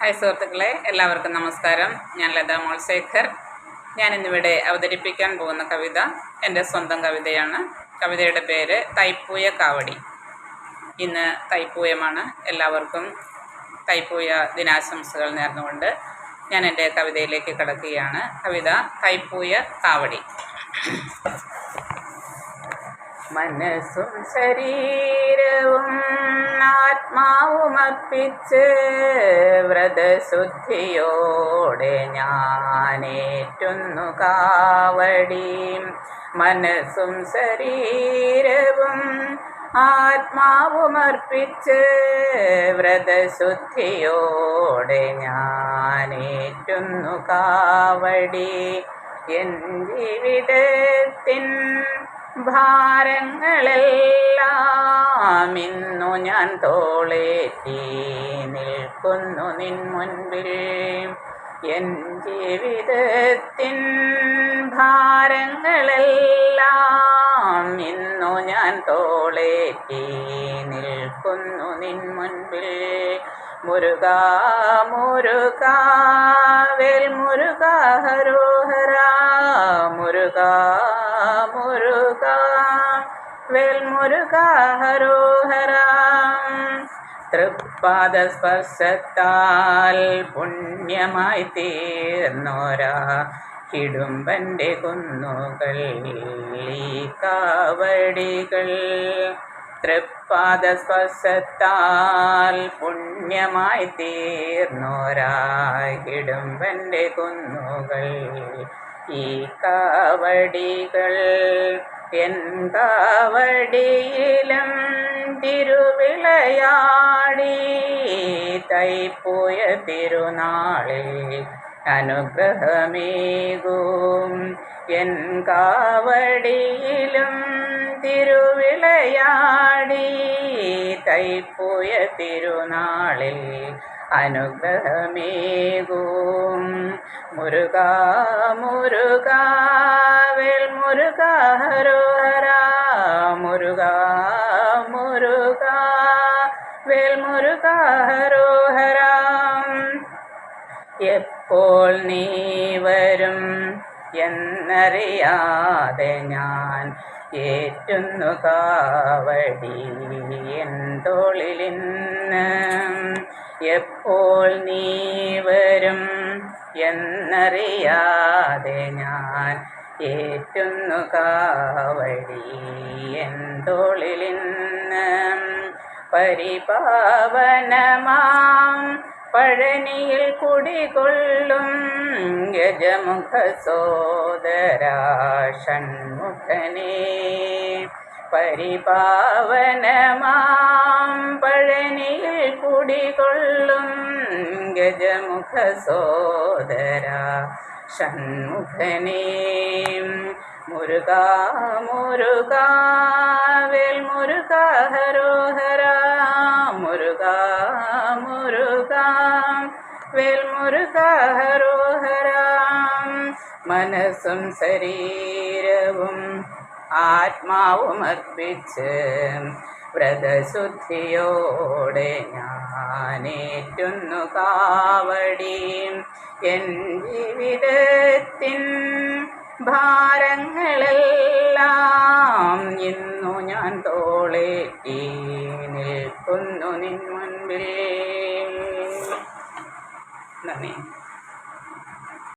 Hi സുഹൃത്തുക്കളെ, എല്ലാവർക്കും നമസ്കാരം. ഞാൻ ലതാ മോൾശേഖർ. ഞാനിന്നിവിടെ അവതരിപ്പിക്കാൻ പോകുന്ന കവിത എൻ്റെ സ്വന്തം കവിതയാണ്. കവിതയുടെ പേര് തൈപ്പൂയ കാവടി. ഇന്ന് തൈപ്പൂയമാണ്. എല്ലാവർക്കും തൈപ്പൂയ ദിനാശംസകൾ നേർന്നുകൊണ്ട് ഞാൻ എൻ്റെ കവിതയിലേക്ക് കടക്കുകയാണ്. കവിത തൈപ്പൂയ കാവടി. മനസ്സും ശരീരവും ആത്മാവുമർപ്പിച്ച് വ്രതശുദ്ധിയോടെ ഞാനേറ്റുന്നു കാവടി. മനസ്സും ശരീരവും ആത്മാവുമർപ്പിച്ച് വ്രതശുദ്ധിയോടെ ഞാനേറ്റുന്നു കാവടി. എൻ ജീവിതത്തിൻ ഭാരങ്ങളെല്ലാം ഇന്നു ഞാൻ തോളേറ്റി നിൽക്കുന്നു നിൻ മുൻപിൽ. എൻ ജീവിതത്തിൻ ഭാരങ്ങളെല്ലാം ഇന്നു ഞാൻ തോളേറ്റി നിൽക്കുന്നു നിൻ മുൻപിൽ. മുരുകാ മുരുകാ വേൽ മുരുകാ ഹരോഹരാ. മുരുകാ മുരുകാ വേൽ മുരുകാ ഹരോഹരാ. തൃപ്പാദസ്പർശത്താൽ പുണ്യമായി തീർന്നോരാ ഹിടുമ്പൻ്റെ കുന്നുകൾ ഈ കാവടികൾ. തൃപ്പാദസ്പർശത്താൽ പുണ്യമായി തീർന്നോരാ ഹിടുമ്പൻ്റെ കുന്നുകൾ ഈ കാവടികൾ. എൻ കാവടിയിലും തിരുവിളയാടി തൈപ്പൂയ തിരുനാളിൽ അനുഗ്രഹമേകും. എൻ കാവടിയിലും തിരുവിളയാടി തൈപ്പൂയ തിരുനാളിൽ അനുഗ്രഹമേകും. മുരുകാ മുരുകാ വേൽ മുരുകാ ഹരോഹരാ. മുരുകാ മുരുകാ വേൽ മുരുകാ ഹരോഹരാ. എപ്പോൾ നീ വരും എന്നറിയാതെ ഞാൻ ഏറ്റുന്നു കാവടി എൻ തോളിലിന്ന്. എപ്പോൾ നീ വരും എന്നറിയാതെ ഞാൻ ഏറ്റുന്നു കാവടി എൻ തോളിലിന്ന്. പരിപാവനമാം പഴനിയിൽ കുടികൊള്ളും ഗജമുഖ സോദരാ ഷൺമുഖനേ. പരിപാവനമാം പഴനിയിൽ കുടികൊള്ളും ഗജമുഖ സോദരാ ഷൺമുഖനേ. മുരുകാ മുരുകാ വേൽ മുരുകാ ഹരോഹരാ. മുരുകാ മുരുകാ വേൽ മുരുകാ ഹരോഹരാ. മനസ്സും ശരീരവും ആത്മാവും അർപ്പിച്ച് വ്രതശുദ്ധിയോടെ ഞാനേറ്റുന്നു കാവടി. എൻ ജീവിതത്തിൻ ഭാരങ്ങളെല്ലാം ഇന്നു ഞാൻ തോളേറ്റി നിൽക്കുന്നു നിൻ മുൻപിൽ. നന്ദി.